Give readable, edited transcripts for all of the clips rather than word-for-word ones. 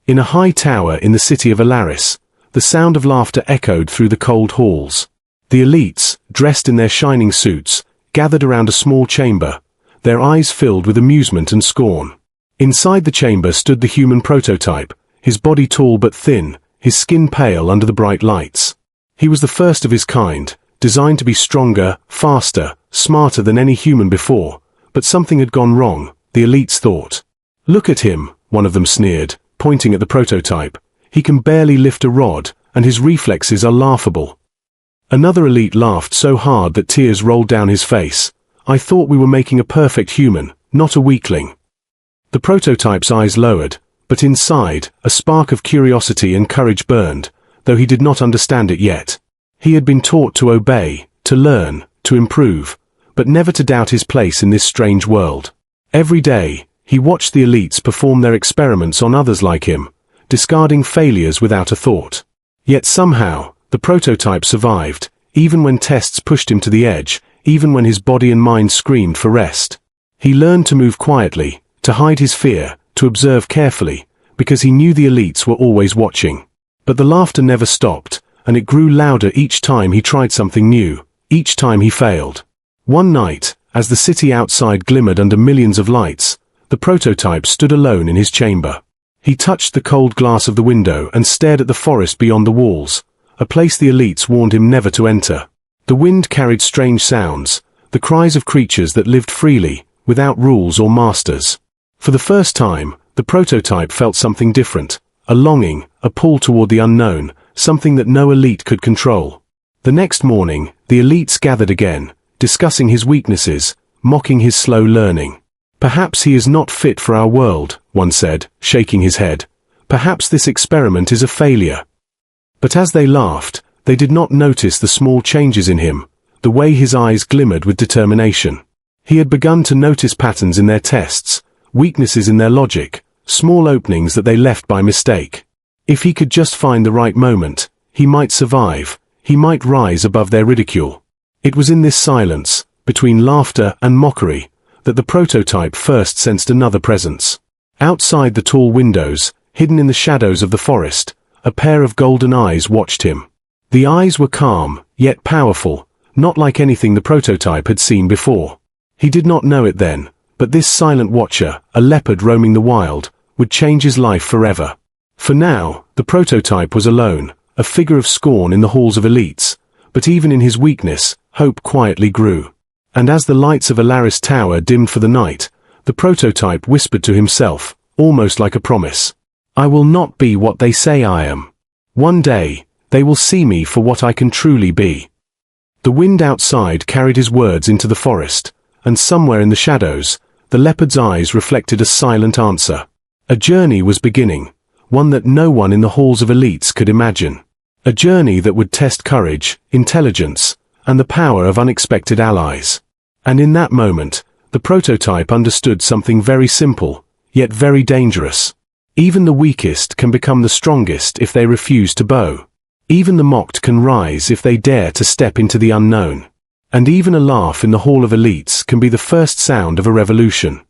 In a high tower in the city of Alaris, the sound of laughter echoed through the cold halls. The elites, dressed in their shining suits, gathered around a small chamber, their eyes filled with amusement and scorn. Inside the chamber stood the human prototype, his body tall but thin, his skin pale under the bright lights. He was the first of his kind, designed to be stronger, faster, smarter than any human before, but something had gone wrong, the elites thought. "Look at him," one of them sneered, pointing at the prototype. "He can barely lift a rod, and his reflexes are laughable." Another elite laughed so hard that tears rolled down his face. "I thought we were making a perfect human, not a weakling." The prototype's eyes lowered, but inside, a spark of curiosity and courage burned, though he did not understand it yet. He had been taught to obey, to learn, to improve, but never to doubt his place in this strange world. Every day, he watched the elites perform their experiments on others like him, discarding failures without a thought. Yet somehow, the prototype survived, even when tests pushed him to the edge, even when his body and mind screamed for rest. He learned to move quietly, to hide his fear, to observe carefully, because he knew the elites were always watching. But the laughter never stopped, and it grew louder each time he tried something new, each time he failed. One night, as the city outside glimmered under millions of lights, the prototype stood alone in his chamber. He touched the cold glass of the window and stared at the forest beyond the walls, a place the elites warned him never to enter. The wind carried strange sounds, the cries of creatures that lived freely, without rules or masters. For the first time, the prototype felt something different, a longing, a pull toward the unknown, something that no elite could control. The next morning, the elites gathered again, discussing his weaknesses, mocking his slow learning. "Perhaps he is not fit for our world," one said, shaking his head. "Perhaps this experiment is a failure." But as they laughed, they did not notice the small changes in him, the way his eyes glimmered with determination. He had begun to notice patterns in their tests, weaknesses in their logic, small openings that they left by mistake. If he could just find the right moment, he might survive, he might rise above their ridicule. It was in this silence, between laughter and mockery, that the prototype first sensed another presence. Outside the tall windows, hidden in the shadows of the forest, a pair of golden eyes watched him. The eyes were calm, yet powerful, not like anything the prototype had seen before. He did not know it then, but this silent watcher, a leopard roaming the wild, would change his life forever. For now, the prototype was alone, a figure of scorn in the halls of elites, but even in his weakness, hope quietly grew. And as the lights of Alaris Tower dimmed for the night, the prototype whispered to himself, almost like a promise. "I will not be what they say I am. One day, they will see me for what I can truly be." The wind outside carried his words into the forest, and somewhere in the shadows, the leopard's eyes reflected a silent answer. A journey was beginning, one that no one in the halls of elites could imagine. A journey that would test courage, intelligence, and the power of unexpected allies. And in that moment, the prototype understood something very simple, yet very dangerous. Even the weakest can become the strongest if they refuse to bow. Even the mocked can rise if they dare to step into the unknown. And even a laugh in the hall of elites can be the first sound of a revolution.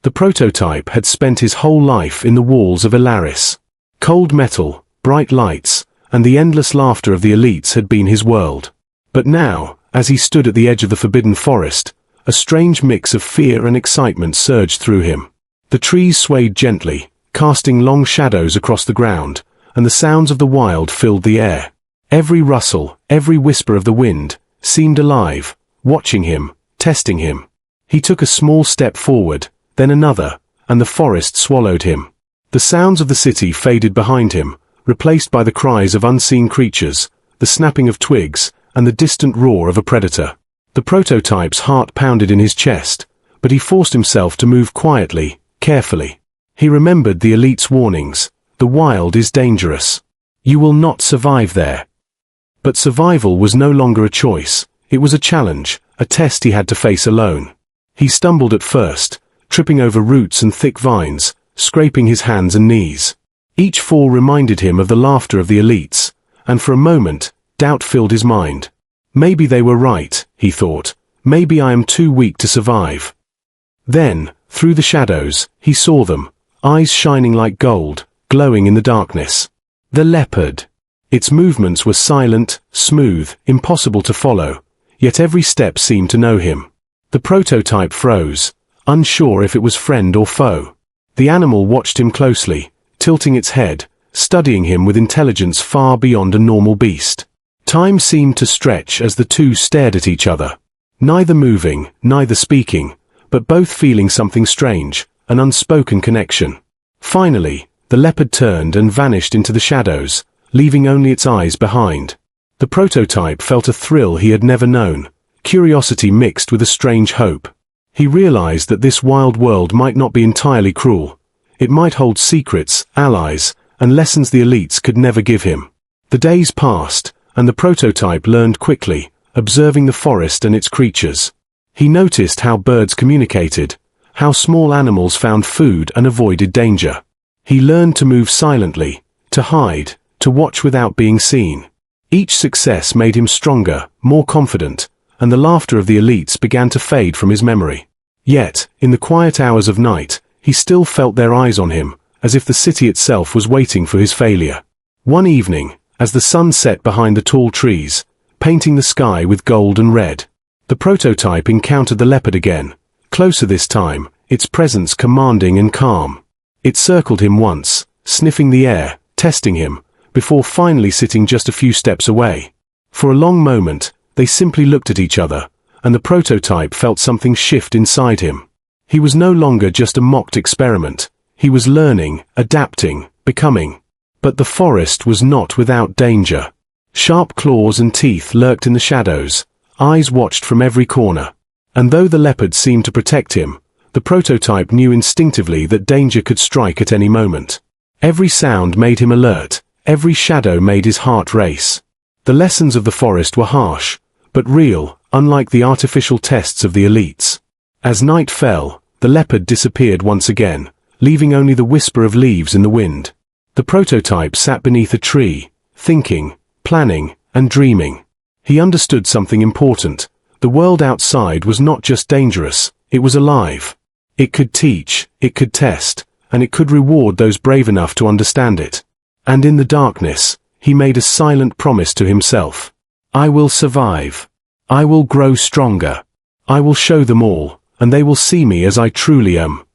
The prototype had spent his whole life in the walls of Alaris. Cold metal, bright lights, and the endless laughter of the elites had been his world. But now, as he stood at the edge of the forbidden forest, a strange mix of fear and excitement surged through him. The trees swayed gently, casting long shadows across the ground, and the sounds of the wild filled the air. Every rustle, every whisper of the wind, seemed alive, watching him, testing him. He took a small step forward, then another, and the forest swallowed him. The sounds of the city faded behind him, replaced by the cries of unseen creatures, the snapping of twigs, and the distant roar of a predator. The prototype's heart pounded in his chest, but he forced himself to move quietly, carefully. He remembered the elite's warnings. The wild is dangerous. You will not survive there. But survival was no longer a choice. It was a challenge, a test he had to face alone. He stumbled at first, tripping over roots and thick vines, scraping his hands and knees. Each fall reminded him of the laughter of the elites, and for a moment, doubt filled his mind. Maybe they were right, he thought. Maybe I am too weak to survive. Then, through the shadows, he saw them, eyes shining like gold, glowing in the darkness. The leopard. Its movements were silent, smooth, impossible to follow, yet every step seemed to know him. The prototype froze, unsure if it was friend or foe. The animal watched him closely, tilting its head, studying him with intelligence far beyond a normal beast. Time seemed to stretch as the two stared at each other. Neither moving, neither speaking, but both feeling something strange, an unspoken connection. Finally, the leopard turned and vanished into the shadows, leaving only its eyes behind. The prototype felt a thrill he had never known, curiosity mixed with a strange hope. He realized that this wild world might not be entirely cruel. It might hold secrets, allies, and lessons the elites could never give him. The days passed, and the prototype learned quickly, observing the forest and its creatures. He noticed how birds communicated, how small animals found food and avoided danger. He learned to move silently, to hide, to watch without being seen. Each success made him stronger, more confident, and the laughter of the elites began to fade from his memory. Yet, in the quiet hours of night, he still felt their eyes on him, as if the city itself was waiting for his failure. One evening, as the sun set behind the tall trees, painting the sky with gold and red, the prototype encountered the leopard again, closer this time, its presence commanding and calm. It circled him once, sniffing the air, testing him, before finally sitting just a few steps away. For a long moment, they simply looked at each other, and the prototype felt something shift inside him. He was no longer just a mocked experiment. He was learning, adapting, becoming. But the forest was not without danger. Sharp claws and teeth lurked in the shadows, eyes watched from every corner. And though the leopard seemed to protect him, the prototype knew instinctively that danger could strike at any moment. Every sound made him alert, every shadow made his heart race. The lessons of the forest were harsh, but real, unlike the artificial tests of the elites. As night fell, the leopard disappeared once again, leaving only the whisper of leaves in the wind. The prototype sat beneath a tree, thinking, planning, and dreaming. He understood something important. The world outside was not just dangerous, it was alive. It could teach, it could test, and it could reward those brave enough to understand it. And in the darkness, he made a silent promise to himself. I will survive. I will grow stronger. I will show them all, and they will see me as I truly am.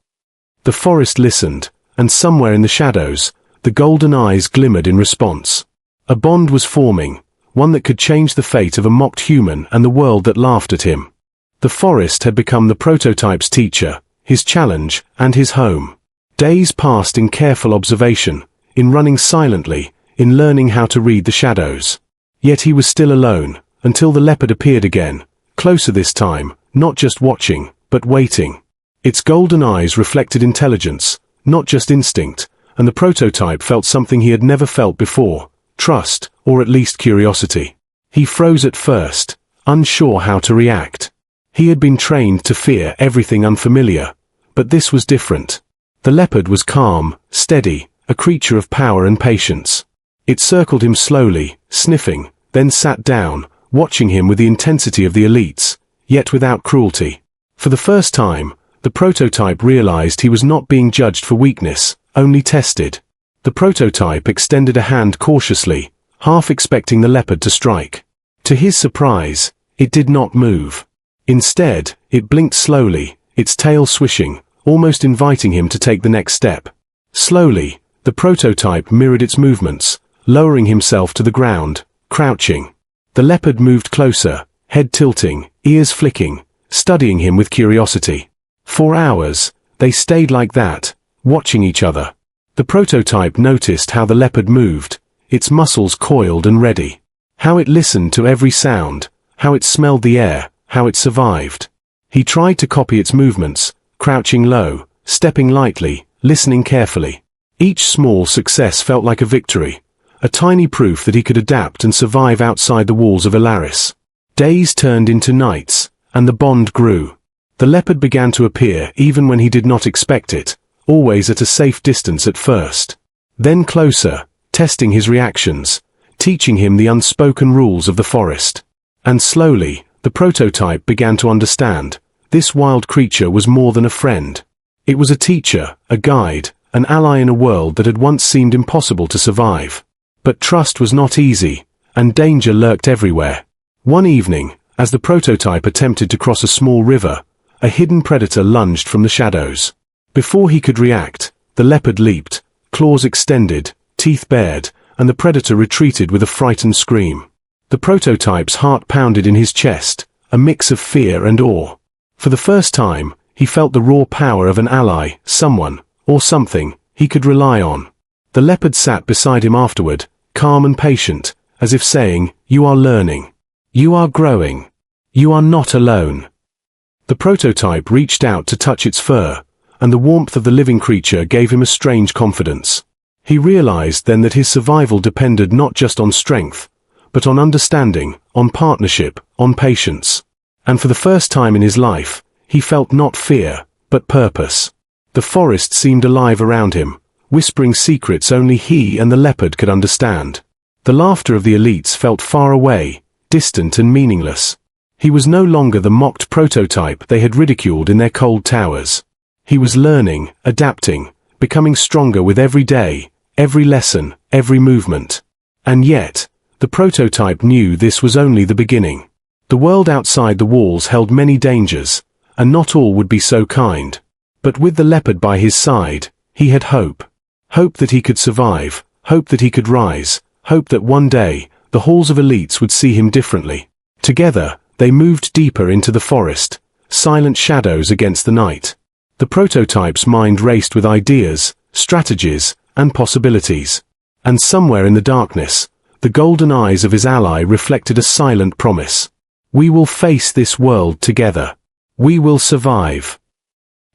The forest listened, and somewhere in the shadows, the golden eyes glimmered in response. A bond was forming, one that could change the fate of a mocked human and the world that laughed at him. The forest had become the prototype's teacher, his challenge, and his home. Days passed in careful observation, in running silently, in learning how to read the shadows. Yet he was still alone, until the leopard appeared again, closer this time, not just watching, but waiting. Its golden eyes reflected intelligence, not just instinct, and the prototype felt something he had never felt before, trust, or at least curiosity. He froze at first, unsure how to react. He had been trained to fear everything unfamiliar, but this was different. The leopard was calm, steady, a creature of power and patience. It circled him slowly, sniffing, then sat down, watching him with the intensity of the elites, yet without cruelty. For the first time, the prototype realized he was not being judged for weakness, only tested. The prototype extended a hand cautiously, half expecting the leopard to strike. To his surprise, it did not move. Instead, it blinked slowly, its tail swishing, almost inviting him to take the next step. Slowly, the prototype mirrored its movements, lowering himself to the ground, crouching. The leopard moved closer, head tilting, ears flicking, studying him with curiosity. For hours, they stayed like that, watching each other. The prototype noticed how the leopard moved, its muscles coiled and ready. How it listened to every sound, how it smelled the air, how it survived. He tried to copy its movements, crouching low, stepping lightly, listening carefully. Each small success felt like a victory, a tiny proof that he could adapt and survive outside the walls of Alaris. Days turned into nights, and the bond grew. The leopard began to appear even when he did not expect it, always at a safe distance at first. Then closer, testing his reactions, teaching him the unspoken rules of the forest. And slowly, the prototype began to understand. This wild creature was more than a friend. It was a teacher, a guide, an ally in a world that had once seemed impossible to survive. But trust was not easy, and danger lurked everywhere. One evening, as the prototype attempted to cross a small river, a hidden predator lunged from the shadows. Before he could react, the leopard leaped, claws extended, teeth bared, and the predator retreated with a frightened scream. The prototype's heart pounded in his chest, a mix of fear and awe. For the first time, he felt the raw power of an ally, someone, or something, he could rely on. The leopard sat beside him afterward, calm and patient, as if saying, "You are learning. You are growing. You are not alone." The prototype reached out to touch its fur, and the warmth of the living creature gave him a strange confidence. He realized then that his survival depended not just on strength, but on understanding, on partnership, on patience. And for the first time in his life, he felt not fear, but purpose. The forest seemed alive around him, whispering secrets only he and the leopard could understand. The laughter of the elites felt far away, distant and meaningless. He was no longer the mocked prototype they had ridiculed in their cold towers. He was learning, adapting, becoming stronger with every day, every lesson, every movement. And yet, the prototype knew this was only the beginning. The world outside the walls held many dangers, and not all would be so kind. But with the leopard by his side, he had hope. Hope that he could survive, hope that he could rise, hope that one day, the halls of elites would see him differently. Together, they moved deeper into the forest, silent shadows against the night. The prototype's mind raced with ideas, strategies, and possibilities. And somewhere in the darkness, the golden eyes of his ally reflected a silent promise. "We will face this world together. We will survive."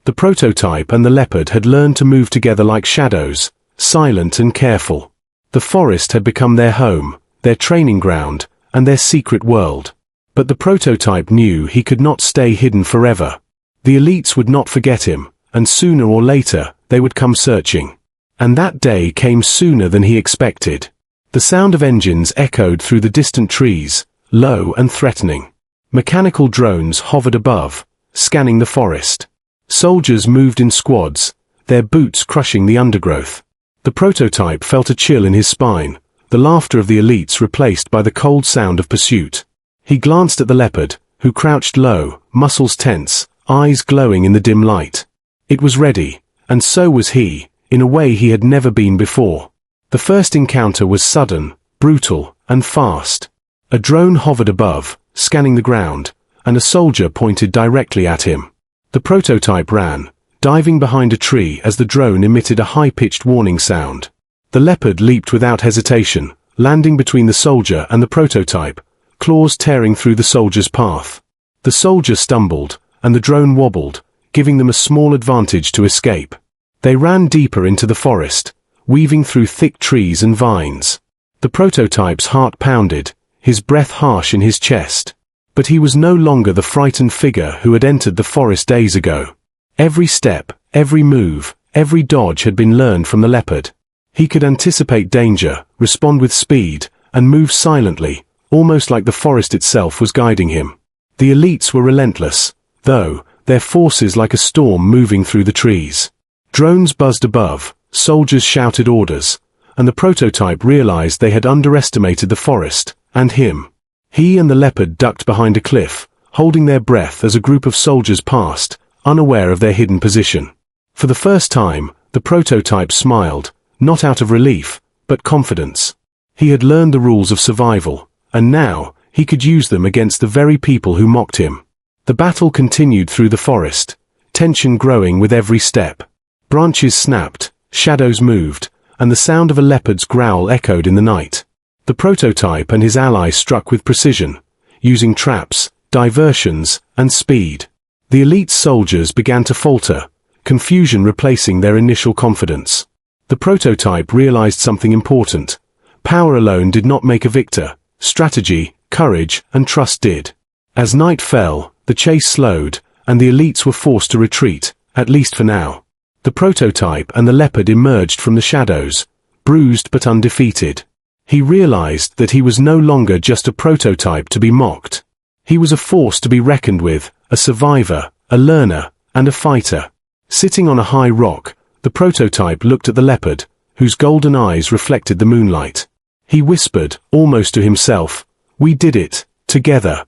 The prototype and the leopard had learned to move together like shadows, silent and careful. The forest had become their home, their training ground, and their secret world. But the prototype knew he could not stay hidden forever. The elites would not forget him, and sooner or later, they would come searching. And that day came sooner than he expected. The sound of engines echoed through the distant trees, low and threatening. Mechanical drones hovered above, scanning the forest. Soldiers moved in squads, their boots crushing the undergrowth. The prototype felt a chill in his spine, the laughter of the elites replaced by the cold sound of pursuit. He glanced at the leopard, who crouched low, muscles tense, eyes glowing in the dim light. It was ready, and so was he, in a way he had never been before. The first encounter was sudden, brutal, and fast. A drone hovered above, scanning the ground, and a soldier pointed directly at him. The prototype ran, diving behind a tree as the drone emitted a high-pitched warning sound. The leopard leaped without hesitation, landing between the soldier and the prototype, claws tearing through the soldier's path. The soldier stumbled, and the drone wobbled, giving them a small advantage to escape. They ran deeper into the forest, weaving through thick trees and vines. The prototype's heart pounded, his breath harsh in his chest. But he was no longer the frightened figure who had entered the forest days ago. Every step, every move, every dodge had been learned from the leopard. He could anticipate danger, respond with speed, and move silently, almost like the forest itself was guiding him. The elites were relentless, though, their forces like a storm moving through the trees. Drones buzzed above, soldiers shouted orders, and the prototype realized they had underestimated the forest, and him. He and the leopard ducked behind a cliff, holding their breath as a group of soldiers passed, unaware of their hidden position. For the first time, the prototype smiled, not out of relief, but confidence. He had learned the rules of survival, and now, he could use them against the very people who mocked him. The battle continued through the forest, tension growing with every step. Branches snapped, shadows moved, and the sound of a leopard's growl echoed in the night. The prototype and his ally struck with precision, using traps, diversions, and speed. The elite soldiers began to falter, confusion replacing their initial confidence. The prototype realized something important. Power alone did not make a victor. Strategy, courage, and trust did. As night fell, the chase slowed, and the elites were forced to retreat, at least for now. The prototype and the leopard emerged from the shadows, bruised but undefeated. He realized that he was no longer just a prototype to be mocked. He was a force to be reckoned with, a survivor, a learner, and a fighter. Sitting on a high rock, The prototype looked at the leopard, whose golden eyes reflected the moonlight. He whispered, almost to himself, "We did it, together."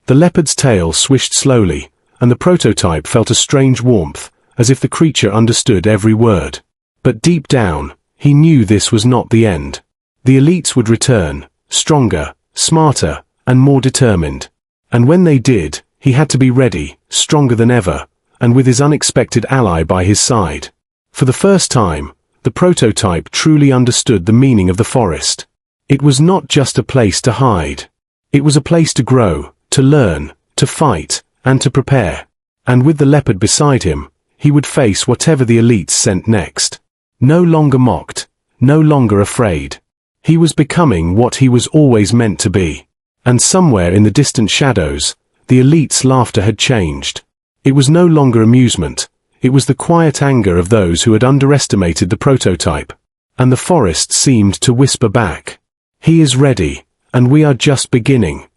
The leopard's tail swished slowly, and the prototype felt a strange warmth, as if the creature understood every word. But deep down, he knew this was not the end. The elites would return, stronger, smarter, and more determined. And when they did, he had to be ready, stronger than ever, and with his unexpected ally by his side. For the first time, the prototype truly understood the meaning of the forest. It was not just a place to hide. It was a place to grow, to learn, to fight, and to prepare. And with the leopard beside him, he would face whatever the elites sent next. No longer mocked, no longer afraid. He was becoming what he was always meant to be. And somewhere in the distant shadows, the elites' laughter had changed. It was no longer amusement. It was the quiet anger of those who had underestimated the prototype. And the forest seemed to whisper back, "He is ready, and we are just beginning."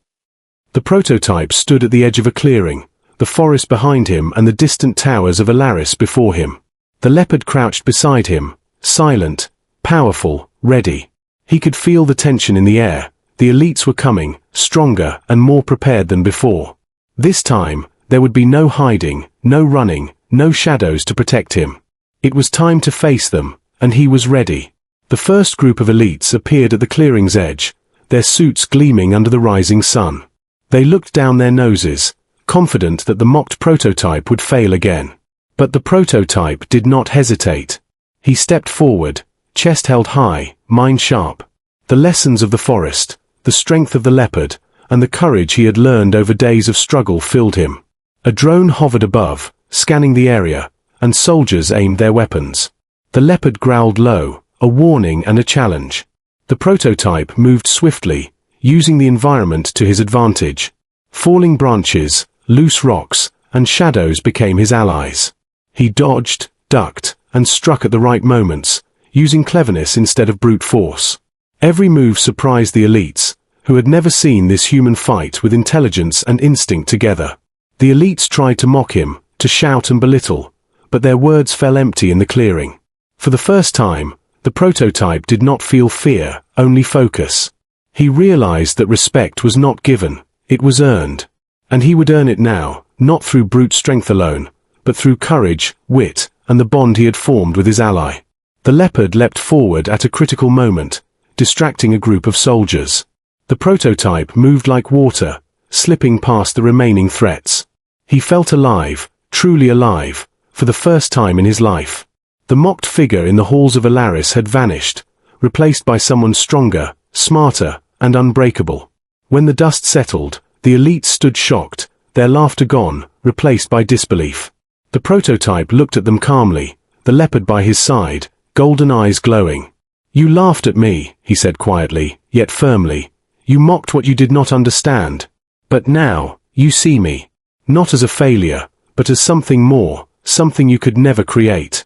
The prototype stood at the edge of a clearing, the forest behind him and the distant towers of Alaris before him. The leopard crouched beside him, silent, powerful, ready. He could feel the tension in the air. The elites were coming, stronger and more prepared than before. This time, there would be no hiding, no running, no shadows to protect him. It was time to face them, and he was ready. The first group of elites appeared at the clearing's edge, their suits gleaming under the rising sun. They looked down their noses, confident that the mocked prototype would fail again. But the prototype did not hesitate. He stepped forward, chest held high, mind sharp. The lessons of the forest, the strength of the leopard, and the courage he had learned over days of struggle filled him. A drone hovered above, scanning the area, and soldiers aimed their weapons. The leopard growled low, a warning and a challenge. The prototype moved swiftly, using the environment to his advantage. Falling branches, loose rocks, and shadows became his allies. He dodged, ducked, and struck at the right moments, using cleverness instead of brute force. Every move surprised the elites, who had never seen this human fight with intelligence and instinct together. The elites tried to mock him, to shout and belittle, but their words fell empty in the clearing. For the first time, the prototype did not feel fear, only focus. He realized that respect was not given, it was earned. And he would earn it now, not through brute strength alone, but through courage, wit, and the bond he had formed with his ally. The leopard leapt forward at a critical moment, distracting a group of soldiers. The prototype moved like water, slipping past the remaining threats. He felt alive, truly alive, for the first time in his life. The mocked figure in the halls of Alaris had vanished, replaced by someone stronger, smarter, and unbreakable. When the dust settled, the elites stood shocked, their laughter gone, replaced by disbelief. The prototype looked at them calmly, the leopard by his side, golden eyes glowing. "You laughed at me," he said quietly, yet firmly. "You mocked what you did not understand. But now, you see me. Not as a failure, but as something more, something you could never create."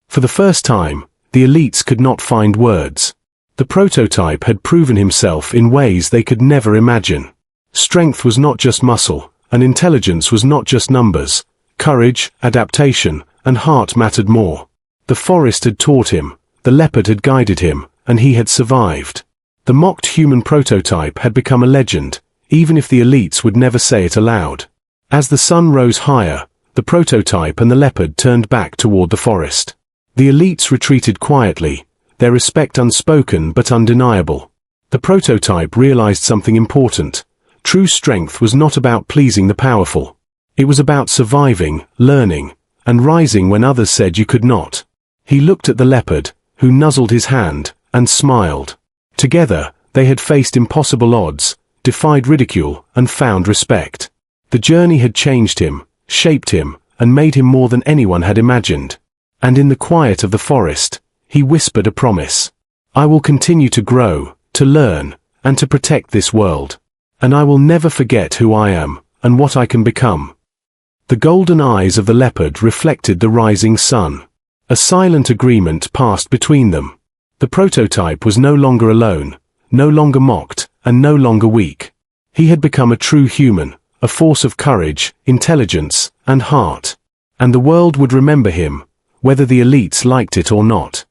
For the first time, the elites could not find words. The prototype had proven himself in ways they could never imagine. Strength was not just muscle, and intelligence was not just numbers. Courage, adaptation, and heart mattered more. The forest had taught him, the leopard had guided him, and he had survived. The mocked human prototype had become a legend, even if the elites would never say it aloud. As the sun rose higher, the prototype and the leopard turned back toward the forest. The elites retreated quietly, their respect unspoken but undeniable. The prototype realized something important. True strength was not about pleasing the powerful. It was about surviving, learning, and rising when others said you could not. He looked at the leopard, who nuzzled his hand, and smiled. Together, they had faced impossible odds, defied ridicule, and found respect. The journey had changed him, shaped him, and made him more than anyone had imagined. And in the quiet of the forest, he whispered a promise. "I will continue to grow, to learn, and to protect this world. And I will never forget who I am, and what I can become." The golden eyes of the leopard reflected the rising sun. A silent agreement passed between them. The prototype was no longer alone, no longer mocked, and no longer weak. He had become a true human, a force of courage, intelligence, and heart. And the world would remember him, whether the elites liked it or not.